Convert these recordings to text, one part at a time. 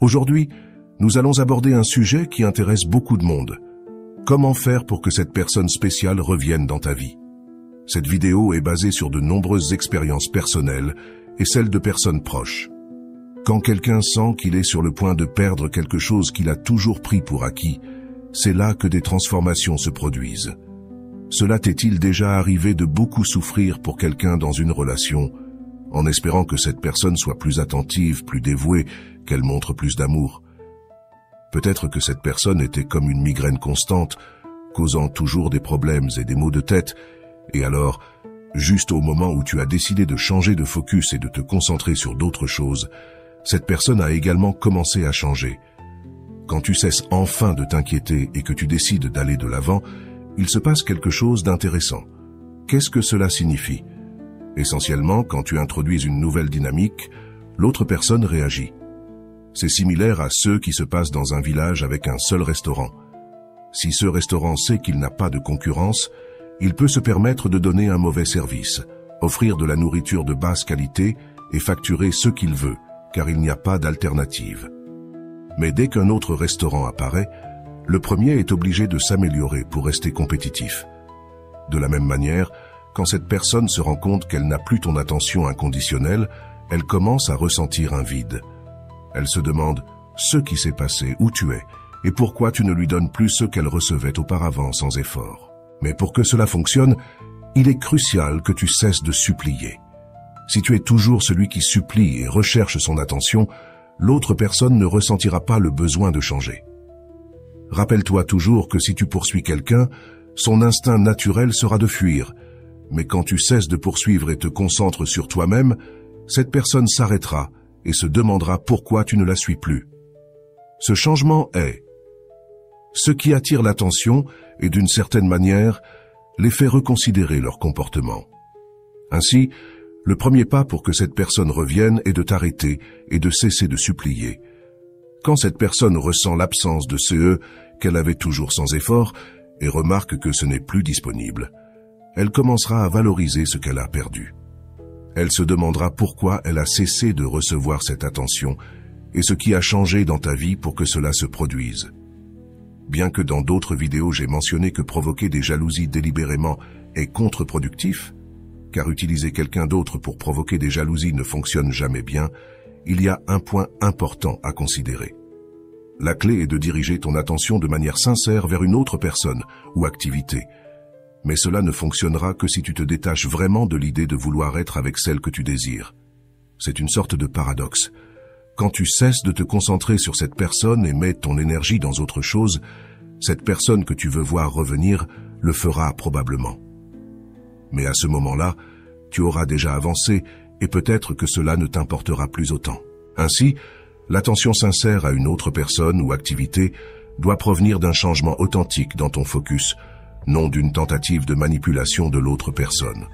Aujourd'hui, nous allons aborder un sujet qui intéresse beaucoup de monde. Comment faire pour que cette personne spéciale revienne dans ta vie? Cette vidéo est basée sur de nombreuses expériences personnelles et celles de personnes proches. Quand quelqu'un sent qu'il est sur le point de perdre quelque chose qu'il a toujours pris pour acquis, c'est là que des transformations se produisent. Cela t'est-il déjà arrivé de beaucoup souffrir pour quelqu'un dans une relation, en espérant que cette personne soit plus attentive, plus dévouée, qu'elle montre plus d'amour? Peut-être que cette personne était comme une migraine constante, causant toujours des problèmes et des maux de tête, et alors, juste au moment où tu as décidé de changer de focus et de te concentrer sur d'autres choses, cette personne a également commencé à changer. Quand tu cesses enfin de t'inquiéter et que tu décides d'aller de l'avant, il se passe quelque chose d'intéressant. Qu'est-ce que cela signifie? Essentiellement, quand tu introduis une nouvelle dynamique, l'autre personne réagit. C'est similaire à ce qui se passe dans un village avec un seul restaurant. Si ce restaurant sait qu'il n'a pas de concurrence, il peut se permettre de donner un mauvais service, offrir de la nourriture de basse qualité et facturer ce qu'il veut, car il n'y a pas d'alternative. Mais dès qu'un autre restaurant apparaît, le premier est obligé de s'améliorer pour rester compétitif. De la même manière, quand cette personne se rend compte qu'elle n'a plus ton attention inconditionnelle, elle commence à ressentir un vide. Elle se demande ce qui s'est passé, où tu es, et pourquoi tu ne lui donnes plus ce qu'elle recevait auparavant sans effort. Mais pour que cela fonctionne, il est crucial que tu cesses de supplier. Si tu es toujours celui qui supplie et recherche son attention, l'autre personne ne ressentira pas le besoin de changer. Rappelle-toi toujours que si tu poursuis quelqu'un, son instinct naturel sera de fuir. Mais quand tu cesses de poursuivre et te concentres sur toi-même, cette personne s'arrêtera et se demandera pourquoi tu ne la suis plus. Ce changement est ce qui attire l'attention et d'une certaine manière les fait reconsidérer leur comportement. Ainsi, le premier pas pour que cette personne revienne est de t'arrêter et de cesser de supplier. Quand cette personne ressent l'absence de ce qu'elle avait toujours sans effort et remarque que ce n'est plus disponible, elle commencera à valoriser ce qu'elle a perdu. Elle se demandera pourquoi elle a cessé de recevoir cette attention et ce qui a changé dans ta vie pour que cela se produise. Bien que dans d'autres vidéos j'ai mentionné que provoquer des jalousies délibérément est contre-productif, car utiliser quelqu'un d'autre pour provoquer des jalousies ne fonctionne jamais bien, il y a un point important à considérer. La clé est de diriger ton attention de manière sincère vers une autre personne ou activité. Mais cela ne fonctionnera que si tu te détaches vraiment de l'idée de vouloir être avec celle que tu désires. C'est une sorte de paradoxe. Quand tu cesses de te concentrer sur cette personne et mets ton énergie dans autre chose, cette personne que tu veux voir revenir le fera probablement. Mais à ce moment-là, tu auras déjà avancé et peut-être que cela ne t'importera plus autant. Ainsi, l'attention sincère à une autre personne ou activité doit provenir d'un changement authentique dans ton focus, non d'une tentative de manipulation de l'autre personne.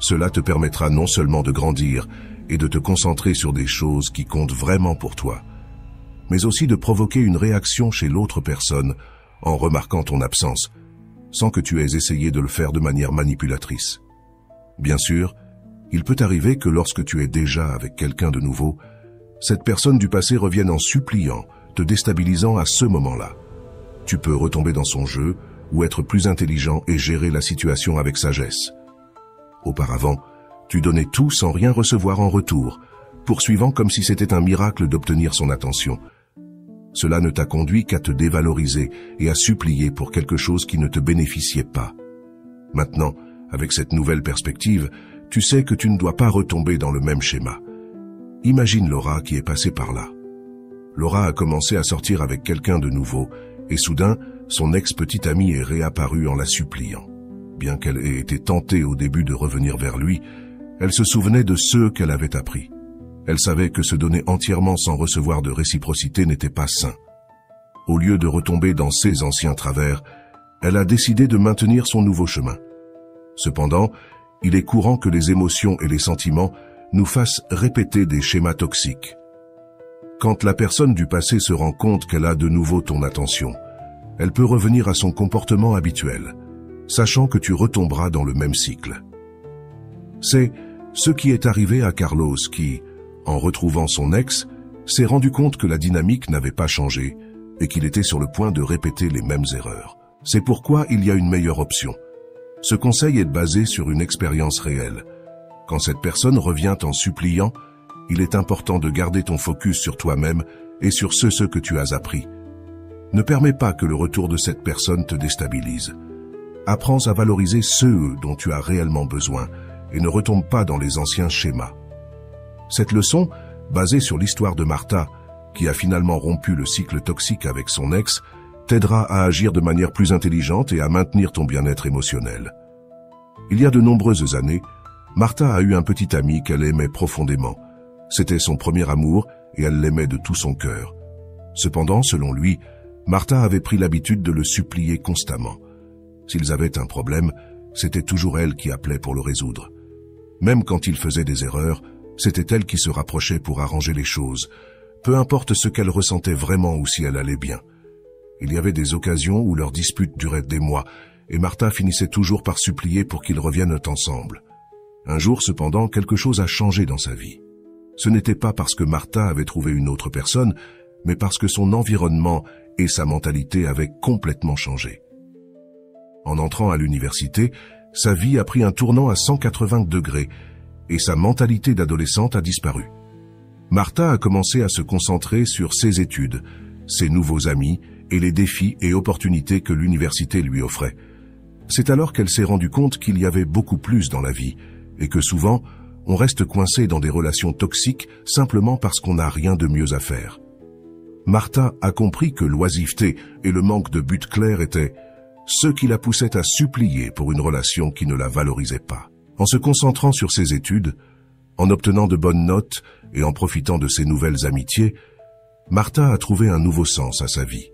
Cela te permettra non seulement de grandir et de te concentrer sur des choses qui comptent vraiment pour toi, mais aussi de provoquer une réaction chez l'autre personne en remarquant ton absence, sans que tu aies essayé de le faire de manière manipulatrice. Bien sûr, il peut arriver que lorsque tu es déjà avec quelqu'un de nouveau, cette personne du passé revienne en suppliant, te déstabilisant à ce moment-là. Tu peux retomber dans son jeu ou être plus intelligent et gérer la situation avec sagesse. Auparavant, tu donnais tout sans rien recevoir en retour, poursuivant comme si c'était un miracle d'obtenir son attention. Cela ne t'a conduit qu'à te dévaloriser et à supplier pour quelque chose qui ne te bénéficiait pas. Maintenant, avec cette nouvelle perspective, tu sais que tu ne dois pas retomber dans le même schéma. Imagine Laura qui est passée par là. Laura a commencé à sortir avec quelqu'un de nouveau, et soudain, son ex-petite amie est réapparue en la suppliant. Bien qu'elle ait été tentée au début de revenir vers lui, elle se souvenait de ce qu'elle avait appris. Elle savait que se donner entièrement sans recevoir de réciprocité n'était pas sain. Au lieu de retomber dans ses anciens travers, elle a décidé de maintenir son nouveau chemin. Cependant, il est courant que les émotions et les sentiments nous fassent répéter des schémas toxiques. Quand la personne du passé se rend compte qu'elle a de nouveau ton attention, elle peut revenir à son comportement habituel, sachant que tu retomberas dans le même cycle. C'est ce qui est arrivé à Carlos qui, en retrouvant son ex, s'est rendu compte que la dynamique n'avait pas changé et qu'il était sur le point de répéter les mêmes erreurs. C'est pourquoi il y a une meilleure option. Ce conseil est basé sur une expérience réelle. Quand cette personne revient en suppliant, il est important de garder ton focus sur toi-même et sur ce que tu as appris. Ne permets pas que le retour de cette personne te déstabilise. Apprends à valoriser ceux dont tu as réellement besoin et ne retombe pas dans les anciens schémas. Cette leçon, basée sur l'histoire de Martha, qui a finalement rompu le cycle toxique avec son ex, t'aidera à agir de manière plus intelligente et à maintenir ton bien-être émotionnel. Il y a de nombreuses années, Martha a eu un petit ami qu'elle aimait profondément. C'était son premier amour et elle l'aimait de tout son cœur. Cependant, selon lui, Martha avait pris l'habitude de le supplier constamment. S'ils avaient un problème, c'était toujours elle qui appelait pour le résoudre. Même quand il faisait des erreurs, c'était elle qui se rapprochait pour arranger les choses, peu importe ce qu'elle ressentait vraiment ou si elle allait bien. Il y avait des occasions où leur dispute durait des mois, et Martha finissait toujours par supplier pour qu'ils reviennent ensemble. Un jour, cependant, quelque chose a changé dans sa vie. Ce n'était pas parce que Martha avait trouvé une autre personne, mais parce que son environnement et sa mentalité avaient complètement changé. En entrant à l'université, sa vie a pris un tournant à 180 degrés et sa mentalité d'adolescente a disparu. Martha a commencé à se concentrer sur ses études, ses nouveaux amis et les défis et opportunités que l'université lui offrait. C'est alors qu'elle s'est rendue compte qu'il y avait beaucoup plus dans la vie et que souvent, on reste coincé dans des relations toxiques simplement parce qu'on n'a rien de mieux à faire. Martha a compris que l'oisiveté et le manque de but clair étaient ce qui la poussait à supplier pour une relation qui ne la valorisait pas. En se concentrant sur ses études, en obtenant de bonnes notes et en profitant de ses nouvelles amitiés, Martha a trouvé un nouveau sens à sa vie.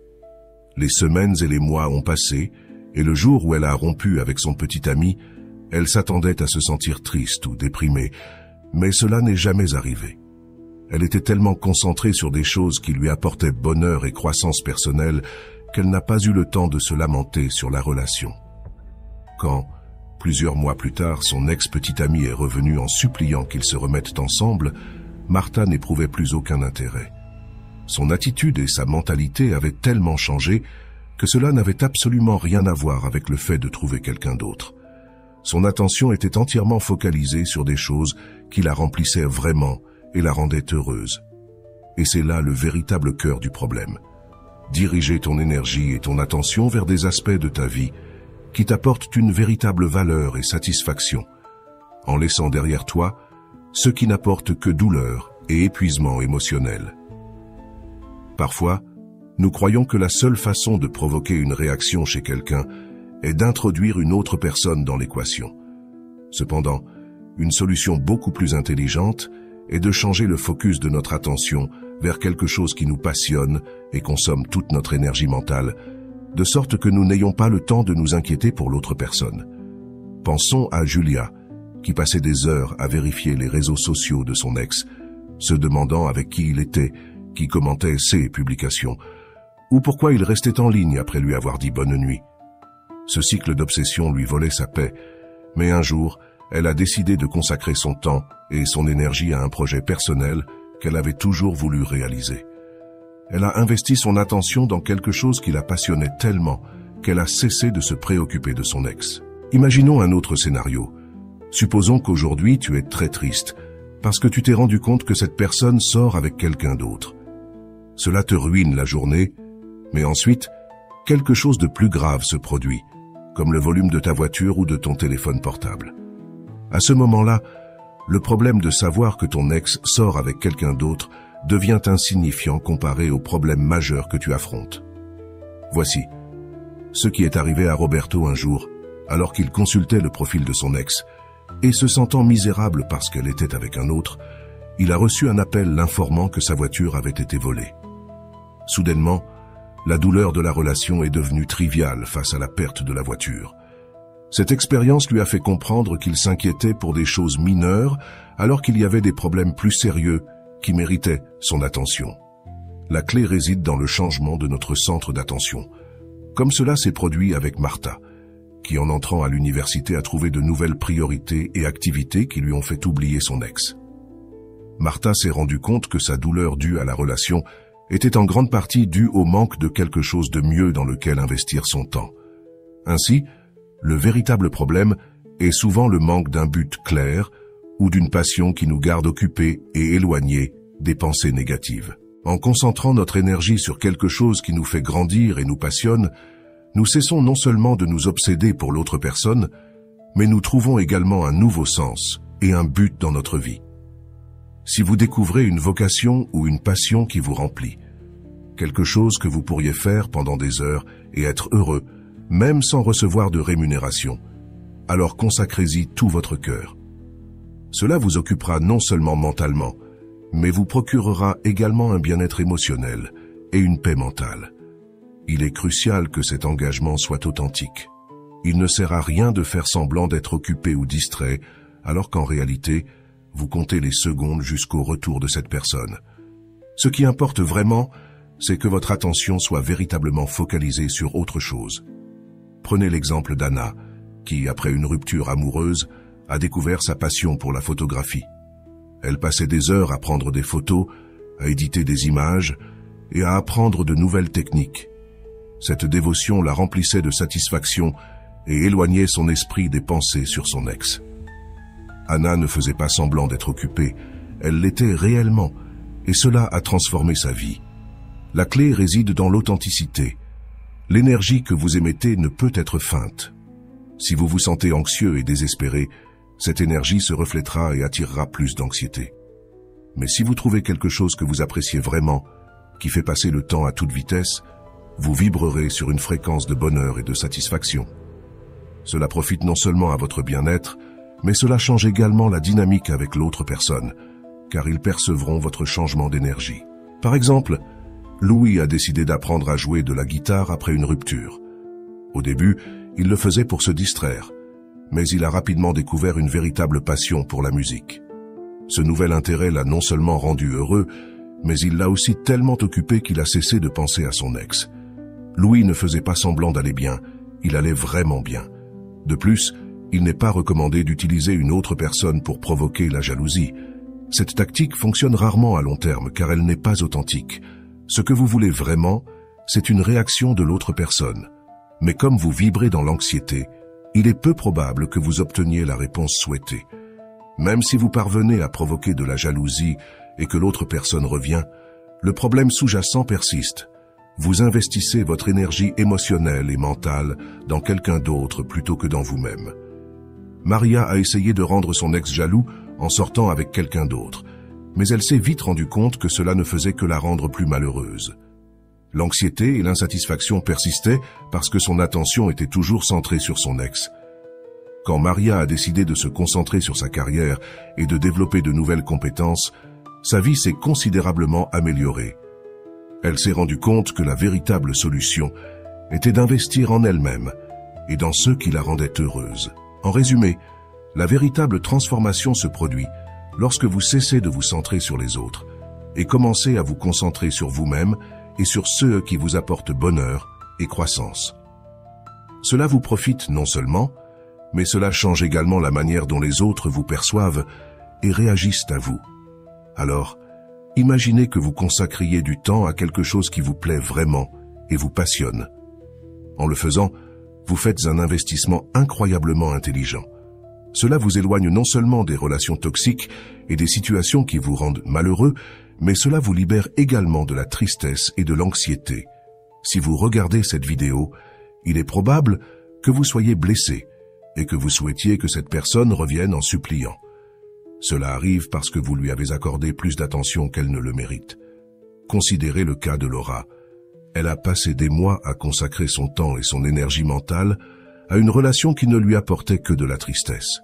Les semaines et les mois ont passé, et le jour où elle a rompu avec son petit ami, elle s'attendait à se sentir triste ou déprimée, mais cela n'est jamais arrivé. Elle était tellement concentrée sur des choses qui lui apportaient bonheur et croissance personnelle qu'elle n'a pas eu le temps de se lamenter sur la relation. Quand, plusieurs mois plus tard, son ex-petit ami est revenu en suppliant qu'ils se remettent ensemble, Martha n'éprouvait plus aucun intérêt. Son attitude et sa mentalité avaient tellement changé que cela n'avait absolument rien à voir avec le fait de trouver quelqu'un d'autre. Son attention était entièrement focalisée sur des choses qui la remplissaient vraiment et la rendaient heureuse. Et c'est là le véritable cœur du problème. Diriger ton énergie et ton attention vers des aspects de ta vie qui t'apportent une véritable valeur et satisfaction, en laissant derrière toi ce qui n'apporte que douleur et épuisement émotionnel. Parfois, nous croyons que la seule façon de provoquer une réaction chez quelqu'un est d'introduire une autre personne dans l'équation. Cependant, une solution beaucoup plus intelligente est de changer le focus de notre attention vers quelque chose qui nous passionne et consomme toute notre énergie mentale, de sorte que nous n'ayons pas le temps de nous inquiéter pour l'autre personne. Pensons à Julia, qui passait des heures à vérifier les réseaux sociaux de son ex, se demandant avec qui il était, qui commentait ses publications, ou pourquoi il restait en ligne après lui avoir dit bonne nuit. Ce cycle d'obsession lui volait sa paix, mais un jour, elle a décidé de consacrer son temps et son énergie à un projet personnel qu'elle avait toujours voulu réaliser. Elle a investi son attention dans quelque chose qui la passionnait tellement qu'elle a cessé de se préoccuper de son ex. Imaginons un autre scénario. Supposons qu'aujourd'hui tu es très triste parce que tu t'es rendu compte que cette personne sort avec quelqu'un d'autre. Cela te ruine la journée, mais ensuite, quelque chose de plus grave se produit, comme le volume de ta voiture ou de ton téléphone portable. À ce moment-là, le problème de savoir que ton ex sort avec quelqu'un d'autre devient insignifiant comparé au problème majeur que tu affrontes. Voici ce qui est arrivé à Roberto un jour, alors qu'il consultait le profil de son ex, et se sentant misérable parce qu'elle était avec un autre, il a reçu un appel l'informant que sa voiture avait été volée. Soudainement, la douleur de la relation est devenue triviale face à la perte de la voiture. Cette expérience lui a fait comprendre qu'il s'inquiétait pour des choses mineures alors qu'il y avait des problèmes plus sérieux qui méritaient son attention. La clé réside dans le changement de notre centre d'attention, comme cela s'est produit avec Martha, qui en entrant à l'université a trouvé de nouvelles priorités et activités qui lui ont fait oublier son ex. Martha s'est rendue compte que sa douleur due à la relation était en grande partie due au manque de quelque chose de mieux dans lequel investir son temps. Ainsi, le véritable problème est souvent le manque d'un but clair ou d'une passion qui nous garde occupés et éloignés des pensées négatives. En concentrant notre énergie sur quelque chose qui nous fait grandir et nous passionne, nous cessons non seulement de nous obséder pour l'autre personne, mais nous trouvons également un nouveau sens et un but dans notre vie. Si vous découvrez une vocation ou une passion qui vous remplit, quelque chose que vous pourriez faire pendant des heures et être heureux, même sans recevoir de rémunération, alors consacrez-y tout votre cœur. Cela vous occupera non seulement mentalement, mais vous procurera également un bien-être émotionnel et une paix mentale. Il est crucial que cet engagement soit authentique. Il ne sert à rien de faire semblant d'être occupé ou distrait, alors qu'en réalité, vous comptez les secondes jusqu'au retour de cette personne. Ce qui importe vraiment, c'est que votre attention soit véritablement focalisée sur autre chose. Prenez l'exemple d'Anna, qui, après une rupture amoureuse, a découvert sa passion pour la photographie. Elle passait des heures à prendre des photos, à éditer des images et à apprendre de nouvelles techniques. Cette dévotion la remplissait de satisfaction et éloignait son esprit des pensées sur son ex. Anna ne faisait pas semblant d'être occupée, elle l'était réellement, et cela a transformé sa vie. La clé réside dans l'authenticité. L'énergie que vous émettez ne peut être feinte. Si vous vous sentez anxieux et désespéré, cette énergie se reflètera et attirera plus d'anxiété. Mais si vous trouvez quelque chose que vous appréciez vraiment, qui fait passer le temps à toute vitesse, vous vibrerez sur une fréquence de bonheur et de satisfaction. Cela profite non seulement à votre bien-être, mais cela change également la dynamique avec l'autre personne, car ils percevront votre changement d'énergie. Par exemple, Louis a décidé d'apprendre à jouer de la guitare après une rupture. Au début, il le faisait pour se distraire, mais il a rapidement découvert une véritable passion pour la musique. Ce nouvel intérêt l'a non seulement rendu heureux, mais il l'a aussi tellement occupé qu'il a cessé de penser à son ex. Louis ne faisait pas semblant d'aller bien, il allait vraiment bien. De plus, il n'est pas recommandé d'utiliser une autre personne pour provoquer la jalousie. Cette tactique fonctionne rarement à long terme car elle n'est pas authentique. Ce que vous voulez vraiment, c'est une réaction de l'autre personne. Mais comme vous vibrez dans l'anxiété, il est peu probable que vous obteniez la réponse souhaitée. Même si vous parvenez à provoquer de la jalousie et que l'autre personne revient, le problème sous-jacent persiste. Vous investissez votre énergie émotionnelle et mentale dans quelqu'un d'autre plutôt que dans vous-même. Maria a essayé de rendre son ex jaloux en sortant avec quelqu'un d'autre, mais elle s'est vite rendue compte que cela ne faisait que la rendre plus malheureuse. L'anxiété et l'insatisfaction persistaient parce que son attention était toujours centrée sur son ex. Quand Maria a décidé de se concentrer sur sa carrière et de développer de nouvelles compétences, sa vie s'est considérablement améliorée. Elle s'est rendue compte que la véritable solution était d'investir en elle-même et dans ceux qui la rendaient heureuse. En résumé, la véritable transformation se produit lorsque vous cessez de vous centrer sur les autres et commencez à vous concentrer sur vous-même et sur ceux qui vous apportent bonheur et croissance. Cela vous profite non seulement, mais cela change également la manière dont les autres vous perçoivent et réagissent à vous. Alors, imaginez que vous consacriez du temps à quelque chose qui vous plaît vraiment et vous passionne. En le faisant, vous faites un investissement incroyablement intelligent. Cela vous éloigne non seulement des relations toxiques et des situations qui vous rendent malheureux, mais cela vous libère également de la tristesse et de l'anxiété. Si vous regardez cette vidéo, il est probable que vous soyez blessé et que vous souhaitiez que cette personne revienne en suppliant. Cela arrive parce que vous lui avez accordé plus d'attention qu'elle ne le mérite. Considérez le cas de Laura. Elle a passé des mois à consacrer son temps et son énergie mentale à une relation qui ne lui apportait que de la tristesse.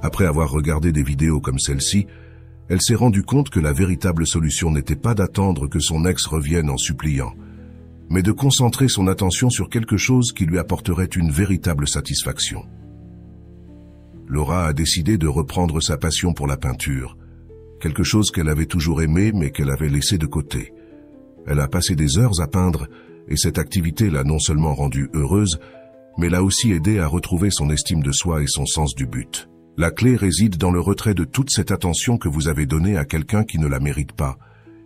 Après avoir regardé des vidéos comme celle-ci, elle s'est rendue compte que la véritable solution n'était pas d'attendre que son ex revienne en suppliant, mais de concentrer son attention sur quelque chose qui lui apporterait une véritable satisfaction. Laura a décidé de reprendre sa passion pour la peinture, quelque chose qu'elle avait toujours aimé mais qu'elle avait laissé de côté. Elle a passé des heures à peindre et cette activité l'a non seulement rendue heureuse, mais l'a aussi aidé à retrouver son estime de soi et son sens du but. La clé réside dans le retrait de toute cette attention que vous avez donnée à quelqu'un qui ne la mérite pas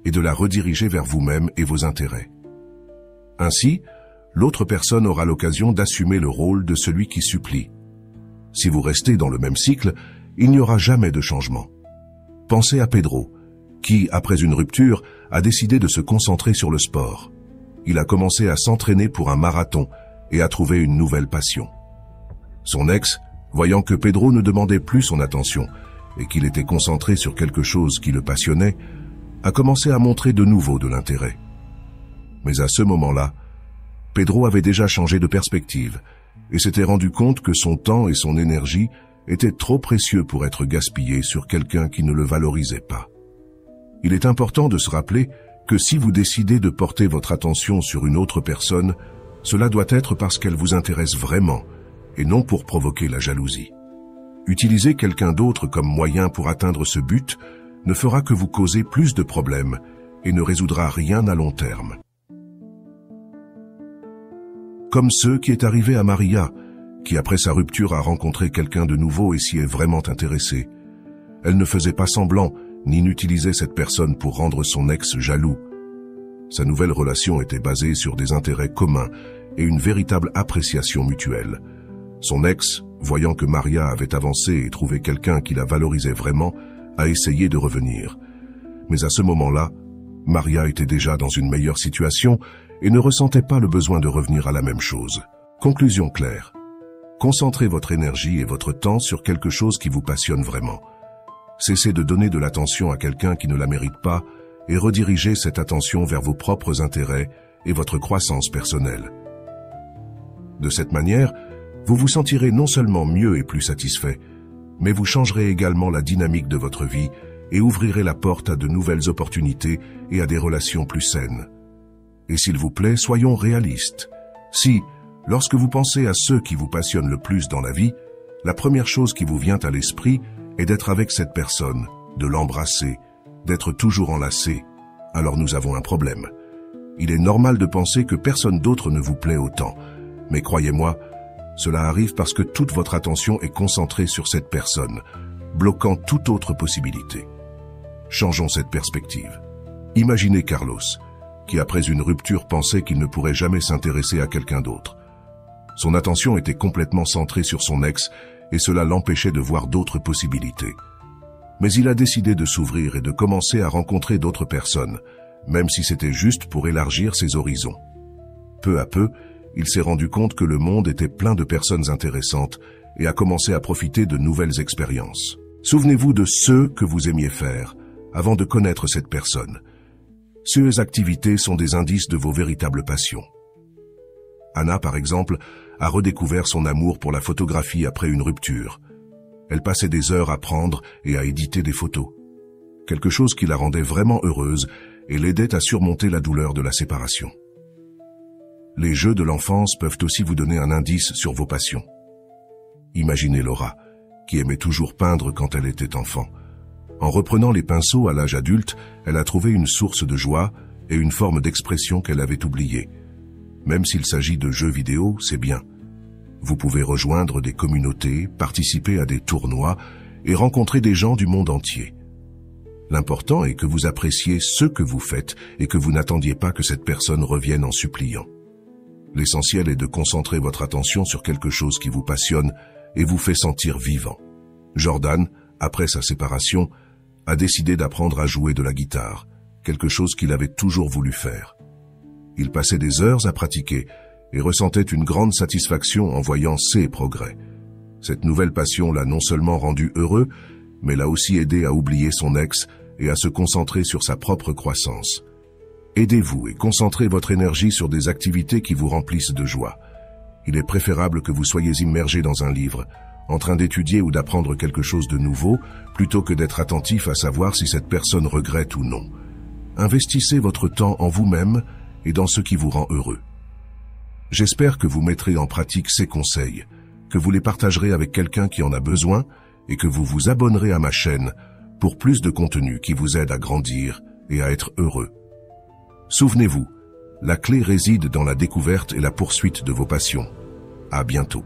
et de la rediriger vers vous-même et vos intérêts. Ainsi, l'autre personne aura l'occasion d'assumer le rôle de celui qui supplie. Si vous restez dans le même cycle, il n'y aura jamais de changement. Pensez à Pedro, qui, après une rupture, a décidé de se concentrer sur le sport. Il a commencé à s'entraîner pour un marathon et a trouvé une nouvelle passion. Son ex, voyant que Pedro ne demandait plus son attention et qu'il était concentré sur quelque chose qui le passionnait, a commencé à montrer de nouveau de l'intérêt. Mais à ce moment-là, Pedro avait déjà changé de perspective et s'était rendu compte que son temps et son énergie étaient trop précieux pour être gaspillés sur quelqu'un qui ne le valorisait pas. Il est important de se rappeler que si vous décidez de porter votre attention sur une autre personne, cela doit être parce qu'elle vous intéresse vraiment et non pour provoquer la jalousie. Utiliser quelqu'un d'autre comme moyen pour atteindre ce but ne fera que vous causer plus de problèmes et ne résoudra rien à long terme. Comme ce qui est arrivé à Maria, qui après sa rupture a rencontré quelqu'un de nouveau et s'y est vraiment intéressée. Elle ne faisait pas semblant, ni n'utilisait cette personne pour rendre son ex jaloux. Sa nouvelle relation était basée sur des intérêts communs et une véritable appréciation mutuelle. Son ex, voyant que Maria avait avancé et trouvé quelqu'un qui la valorisait vraiment, a essayé de revenir. Mais à ce moment-là, Maria était déjà dans une meilleure situation et ne ressentait pas le besoin de revenir à la même chose. Conclusion claire. Concentrez votre énergie et votre temps sur quelque chose qui vous passionne vraiment. Cessez de donner de l'attention à quelqu'un qui ne la mérite pas et redirigez cette attention vers vos propres intérêts et votre croissance personnelle. De cette manière, vous vous sentirez non seulement mieux et plus satisfait, mais vous changerez également la dynamique de votre vie et ouvrirez la porte à de nouvelles opportunités et à des relations plus saines. Et s'il vous plaît, soyons réalistes. Si, lorsque vous pensez à ceux qui vous passionnent le plus dans la vie, la première chose qui vous vient à l'esprit est d'être avec cette personne, de l'embrasser, d'être toujours enlacé, alors nous avons un problème. Il est normal de penser que personne d'autre ne vous plaît autant, mais croyez-moi, cela arrive parce que toute votre attention est concentrée sur cette personne, bloquant toute autre possibilité. Changeons cette perspective. Imaginez Carlos, qui après une rupture pensait qu'il ne pourrait jamais s'intéresser à quelqu'un d'autre. Son attention était complètement centrée sur son ex et cela l'empêchait de voir d'autres possibilités. Mais il a décidé de s'ouvrir et de commencer à rencontrer d'autres personnes, même si c'était juste pour élargir ses horizons. Peu à peu, il s'est rendu compte que le monde était plein de personnes intéressantes et a commencé à profiter de nouvelles expériences. Souvenez-vous de ce que vous aimiez faire avant de connaître cette personne. Ces activités sont des indices de vos véritables passions. Anna, par exemple, a redécouvert son amour pour la photographie après une rupture. Elle passait des heures à prendre et à éditer des photos. Quelque chose qui la rendait vraiment heureuse et l'aidait à surmonter la douleur de la séparation. Les jeux de l'enfance peuvent aussi vous donner un indice sur vos passions. Imaginez Laura, qui aimait toujours peindre quand elle était enfant. En reprenant les pinceaux à l'âge adulte, elle a trouvé une source de joie et une forme d'expression qu'elle avait oubliée. Même s'il s'agit de jeux vidéo, c'est bien. Vous pouvez rejoindre des communautés, participer à des tournois et rencontrer des gens du monde entier. L'important est que vous appréciez ce que vous faites et que vous n'attendiez pas que cette personne revienne en suppliant. L'essentiel est de concentrer votre attention sur quelque chose qui vous passionne et vous fait sentir vivant. Jordan, après sa séparation, a décidé d'apprendre à jouer de la guitare, quelque chose qu'il avait toujours voulu faire. Il passait des heures à pratiquer et ressentait une grande satisfaction en voyant ses progrès. Cette nouvelle passion l'a non seulement rendu heureux, mais l'a aussi aidé à oublier son ex et à se concentrer sur sa propre croissance. Aidez-vous et concentrez votre énergie sur des activités qui vous remplissent de joie. Il est préférable que vous soyez immergé dans un livre, en train d'étudier ou d'apprendre quelque chose de nouveau, plutôt que d'être attentif à savoir si cette personne regrette ou non. Investissez votre temps en vous-même et dans ce qui vous rend heureux. J'espère que vous mettrez en pratique ces conseils, que vous les partagerez avec quelqu'un qui en a besoin et que vous vous abonnerez à ma chaîne pour plus de contenu qui vous aide à grandir et à être heureux. Souvenez-vous, la clé réside dans la découverte et la poursuite de vos passions. À bientôt.